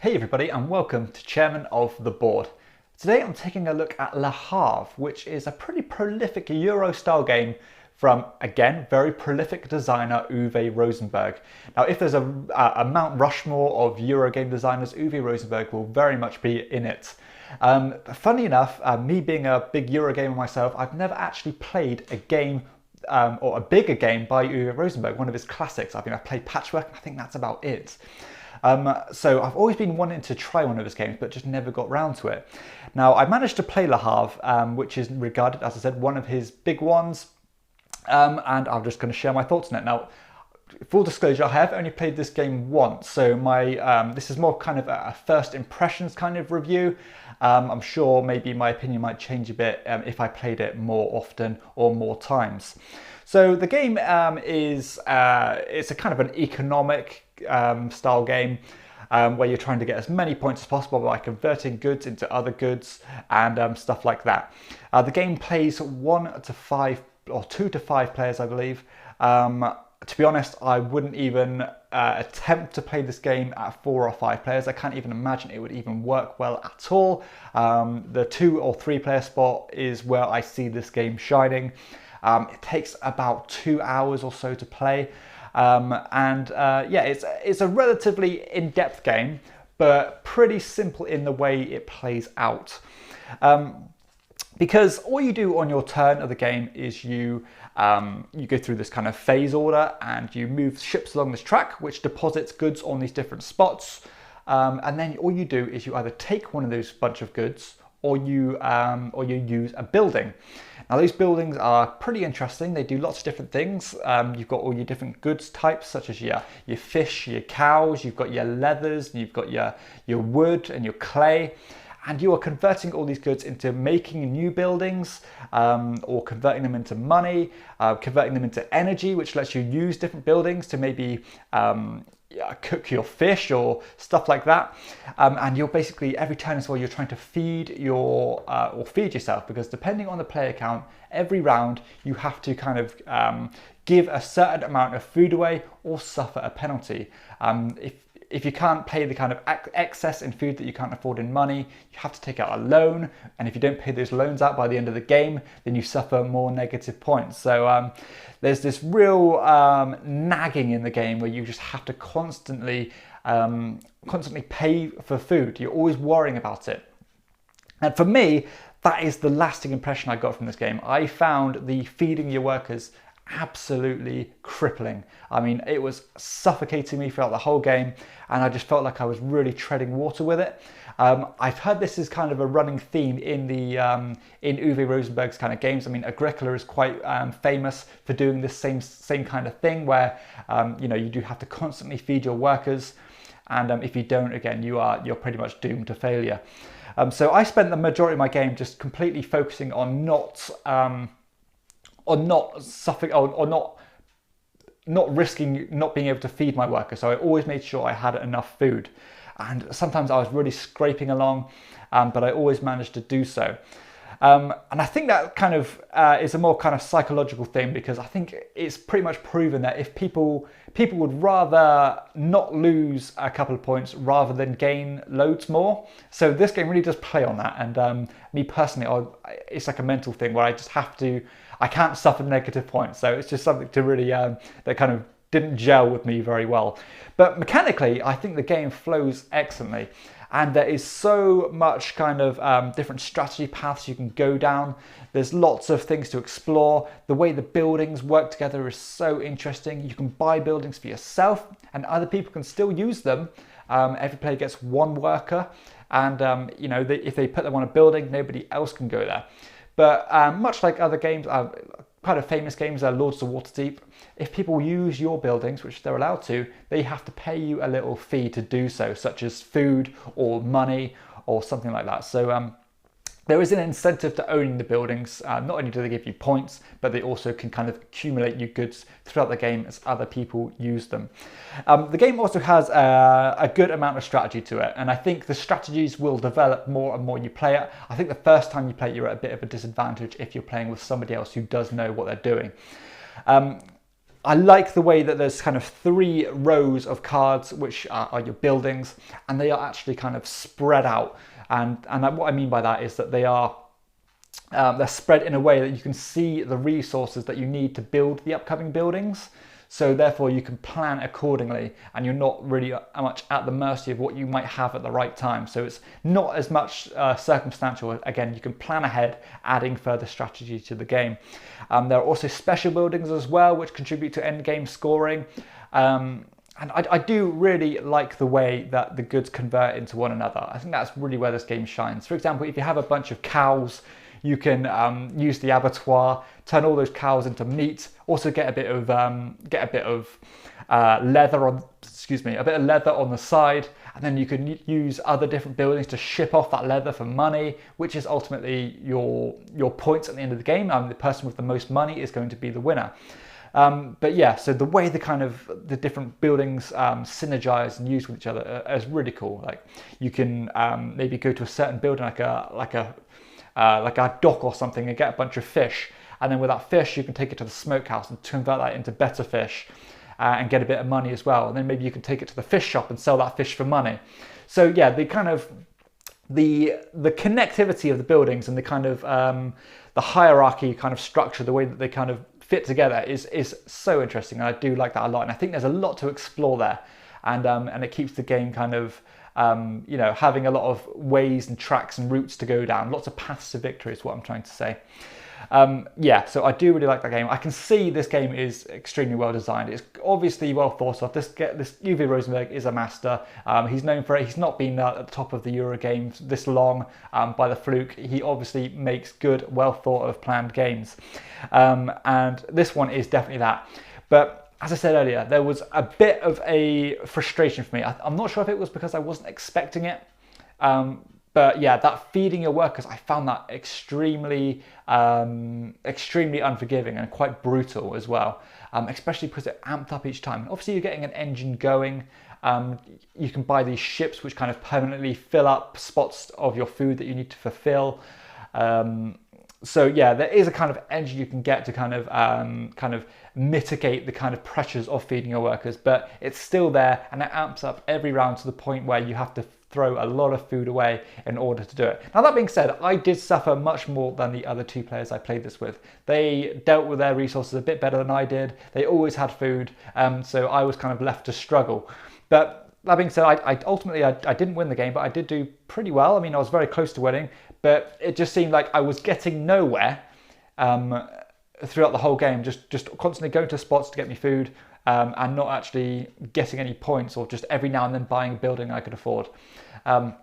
Hey everybody and welcome to Chairman of the Board. Today I'm taking a look at Le Havre, which is a pretty prolific Euro style game from, again, very prolific designer Uwe Rosenberg. Now if there's a Mount Rushmore of Euro game designers, Uwe Rosenberg will very much be in it. Funny enough, me being a big Euro gamer myself, I've never actually played a game or a bigger game by Uwe Rosenberg, one of his classics. I've played Patchwork, and I think that's about it. So I've always been wanting to try one of his games, but just never got round to it. Now I managed to play Le Havre, which is regarded, as I said, one of his big ones, and I'm just going to share my thoughts on it. Now, full disclosure, I have only played this game once, so this is more kind of a first impressions kind of review. I'm sure maybe my opinion might change a bit if I played it more often or more times. So the game it's a kind of an economic style game where you're trying to get as many points as possible by converting goods into other goods and stuff like that. The game plays 1 to 5 or 2 to 5 players, I believe. To be honest, I wouldn't even attempt to play this game at 4 or 5 players. I can't even imagine it would even work well at all. The 2 or 3 player spot is where I see this game shining. It takes about 2 hours or so to play. Yeah, it's a relatively in-depth game, but pretty simple in the way it plays out. Because all you do on your turn of the game is you go through this kind of phase order and you move ships along this track, which deposits goods on these different spots. And then all you do is you either take one of those bunch of goods or you use a building. Now these buildings are pretty interesting. They do lots of different things. You've got all your different goods types, such as your fish, your cows, you've got your leathers, you've got your wood and your clay. And you are converting all these goods into making new buildings, or converting them into money, converting them into energy, which lets you use different buildings to maybe cook your fish or stuff like that. And you're basically, every turn as well, you're trying to feed or feed yourself, because depending on the player count, every round you have to kind of give a certain amount of food away or suffer a penalty. If you can't pay the kind of excess in food that you can't afford in money, you have to take out a loan. And if you don't pay those loans out by the end of the game, then you suffer more negative points. So there's this real nagging in the game where you just have to constantly pay for food. You're always worrying about it. And for me, that is the lasting impression I got from this game. I found the feeding your workers absolutely crippling. I mean, it was suffocating me throughout the whole game, and I just felt like I was really treading water with it. I've heard this is kind of a running theme in in Uwe Rosenberg's kind of games. I mean, Agricola is quite famous for doing this same kind of thing, where you do have to constantly feed your workers, and if you don't, again, you're pretty much doomed to failure. So I spent the majority of my game just completely focusing on not risking not being able to feed my workers. So I always made sure I had enough food. And sometimes I was really scraping along, but I always managed to do so. And I think that kind of is a more kind of psychological thing, because I think it's pretty much proven that if people would rather not lose a couple of points rather than gain loads more. So this game really does play on that. And me personally, it's like a mental thing where I can't suffer negative points. So it's just something to really, that kind of didn't gel with me very well. But mechanically, I think the game flows excellently. And there is so much kind of different strategy paths you can go down. There's lots of things to explore. The way the buildings work together is so interesting. You can buy buildings for yourself and other people can still use them. Every player gets one worker, and if they put them on a building, nobody else can go there. But much like other games, kind of famous games, Lords of Waterdeep, if people use your buildings, which they're allowed to, they have to pay you a little fee to do so, such as food or money or something like that. So there is an incentive to owning the buildings. Not only do they give you points, but they also can kind of accumulate you goods throughout the game as other people use them. The game also has a good amount of strategy to it, and I think the strategies will develop more and more you play it. I think the first time you play it, you're at a bit of a disadvantage if you're playing with somebody else who does know what they're doing. I like the way that there's kind of 3 rows of cards, which are your buildings, and they are actually kind of spread out. And what I mean by that is that they're spread in a way that you can see the resources that you need to build the upcoming buildings. So therefore you can plan accordingly, and you're not really much at the mercy of what you might have at the right time. So it's not as much circumstantial. Again, you can plan ahead, adding further strategy to the game. There are also special buildings as well, which contribute to end game scoring. And I do really like the way that the goods convert into one another. I think that's really where this game shines. For example, if you have a bunch of cows, you can use the abattoir, turn all those cows into meat. Also get a bit of leather on, a bit of leather on the side, and then you can use other different buildings to ship off that leather for money, which is ultimately your points at the end of the game. The person with the most money is going to be the winner. But yeah, so the way the different buildings synergize and use with each other is really cool. Like you can maybe go to a certain building, like a dock or something, and get a bunch of fish, and then with that fish you can take it to the smokehouse and convert that into better fish and get a bit of money as well. And then maybe you can take it to the fish shop and sell that fish for money. So yeah, the connectivity of the buildings and the kind of the hierarchy kind of structure, the way that they kind of fit together is so interesting, and I do like that a lot. And I think there's a lot to explore there, and it keeps the game kind of having a lot of ways and tracks and routes to go down, lots of paths to victory is what I'm trying to say. So I do really like that game. I can see this game is extremely well designed. It's obviously well thought of. This Uwe Rosenberg is a master. He's known for it. He's not been at the top of the Euro games this long by the fluke. He obviously makes good, well thought of, planned games. And this one is definitely that. But as I said earlier, there was a bit of a frustration for me. I'm not sure if it was because I wasn't expecting it. But yeah, that feeding your workers, I found that extremely unforgiving and quite brutal as well, especially because it amped up each time. Obviously, you're getting an engine going. You can buy these ships which kind of permanently fill up spots of your food that you need to fulfill. So yeah, there is a kind of engine you can get to kind of mitigate the kind of pressures of feeding your workers, but it's still there, and it amps up every round to the point where you have to throw a lot of food away in order to do it. Now that being said, I did suffer much more than the other 2 players I played this with. They dealt with their resources a bit better than I did. They always had food, so I was kind of left to struggle. But that being said, I ultimately didn't win the game, but I did do pretty well. I mean, I was very close to winning, but it just seemed like I was getting nowhere throughout the whole game, just constantly going to spots to get me food, and not actually getting any points, or just every now and then buying a building I could afford. But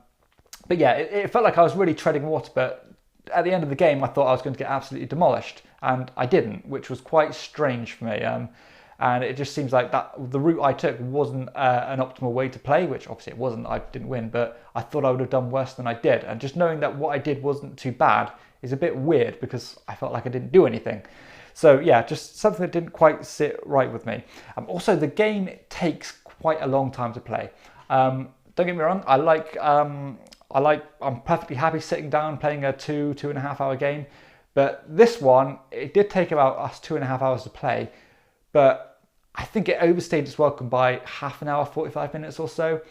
yeah, it felt like I was really treading water, but at the end of the game I thought I was going to get absolutely demolished, and I didn't, which was quite strange for me. And it just seems like that the route I took wasn't an optimal way to play, which obviously it wasn't. I didn't win, but I thought I would have done worse than I did. And just knowing that what I did wasn't too bad is a bit weird, because I felt like I didn't do anything. So yeah, just something that didn't quite sit right with me. Also, the game takes quite a long time to play. Don't get me wrong, I'm perfectly happy sitting down playing a 2.5 hour game, but this one, it did take about us 2.5 hours to play, but I think it overstayed its welcome by half an hour, 45 minutes or so.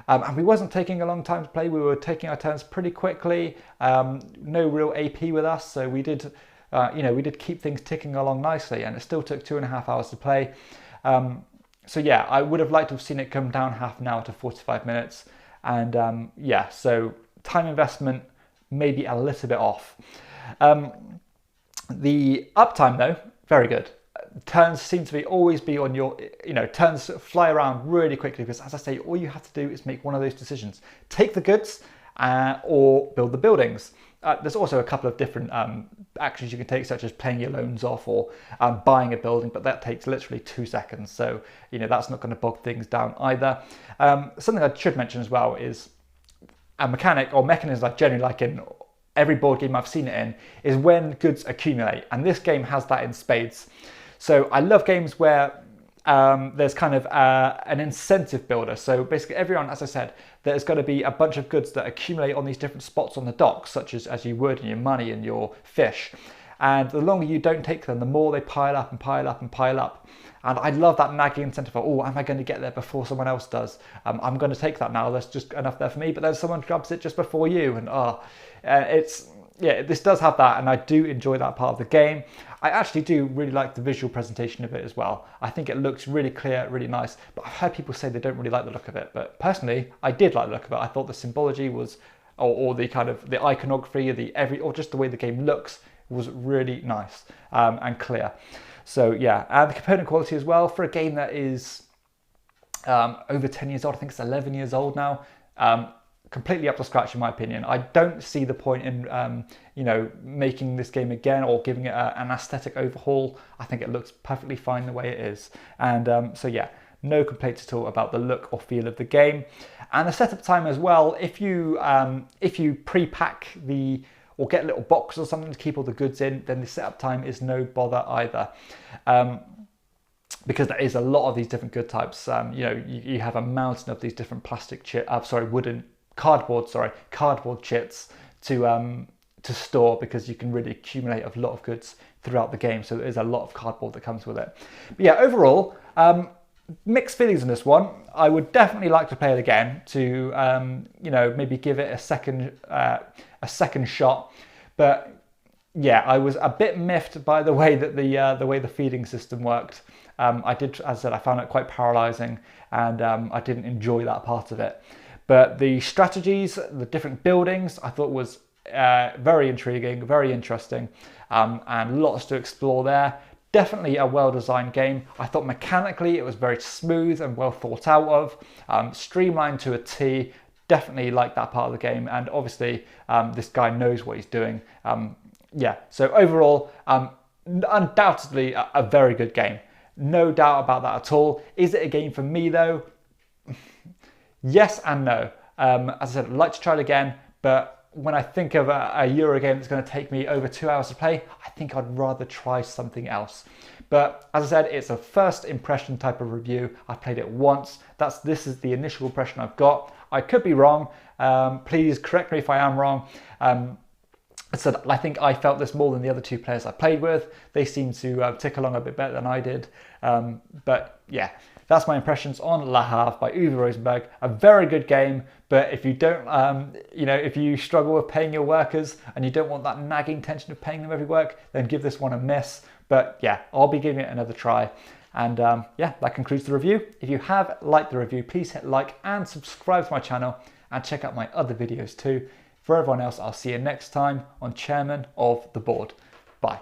And we wasn't taking a long time to play. We were taking our turns pretty quickly. No real AP with us, so we did keep things ticking along nicely, and it still took 2.5 hours to play. So yeah, I would have liked to have seen it come down half an hour to 45 minutes. And so time investment maybe a little bit off. The uptime though, very good. Turns seem to always be on your, turns fly around really quickly, because as I say, all you have to do is make one of those decisions. Take the goods or build the buildings. There's also a couple of different actions you can take, such as paying your loans off or buying a building, but that takes literally 2 seconds. So, that's not going to bog things down either. Something I should mention as well is a mechanic or mechanism I generally like in every board game I've seen it in is when goods accumulate. And this game has that in spades. So I love games where there's kind of an incentive builder. So basically everyone, as I said, there's got to be a bunch of goods that accumulate on these different spots on the dock, such as you would in your money and your fish. And the longer you don't take them, the more they pile up and pile up and pile up. And I love that nagging incentive of, oh, am I going to get there before someone else does? I'm going to take that now. There's just enough there for me. But then someone grabs it just before you. And this does have that. And I do enjoy that part of the game. I actually do really like the visual presentation of it as well. I think it looks really clear, really nice. But I've heard people say they don't really like the look of it. But personally, I did like the look of it. I thought the symbology was, or the kind of the iconography, or just the way the game looks was really nice and clear. So yeah, and the component quality as well for a game that is over 10 years old. I think it's 11 years old now. Completely up to scratch in my opinion. I don't see the point in making this game again or giving it an aesthetic overhaul. I think it looks perfectly fine the way it is. And so yeah, no complaints at all about the look or feel of the game. And the setup time as well, if you pre-pack or get a little box or something to keep all the goods in, then the setup time is no bother either. Because there is a lot of these different good types. You have a mountain of these different cardboard chits to store, because you can really accumulate a lot of goods throughout the game. So there's a lot of cardboard that comes with it. But yeah, overall, mixed feelings on this one. I would definitely like to play it again to maybe give it a second shot. But yeah, I was a bit miffed by the way that the way the feeding system worked. As I said, I found it quite paralyzing, and I didn't enjoy that part of it. But the strategies, the different buildings, I thought was very intriguing, very interesting, and lots to explore there. Definitely a well-designed game. I thought mechanically it was very smooth and well thought out of, streamlined to a T. Definitely like that part of the game, and obviously this guy knows what he's doing. So overall, undoubtedly a very good game. No doubt about that at all. Is it a game for me though? Yes and no. As I said, I'd like to try it again, but when I think of a Euro game that's going to take me over 2 hours to play, I think I'd rather try something else. But as I said, it's a first impression type of review. I played it once. This is the initial impression I've got. I could be wrong. Please correct me if I am wrong. So I think I felt this more than the other two players I played with. They seemed to tick along a bit better than I did. But yeah, that's my impressions on Le Havre by Uwe Rosenberg. A very good game, but if you don't, if you struggle with paying your workers and you don't want that nagging tension of paying them every work, then give this one a miss. But yeah, I'll be giving it another try. And that concludes the review. If you have liked the review, please hit like and subscribe to my channel and check out my other videos too. For everyone else, I'll see you next time on Chairman of the Board. Bye.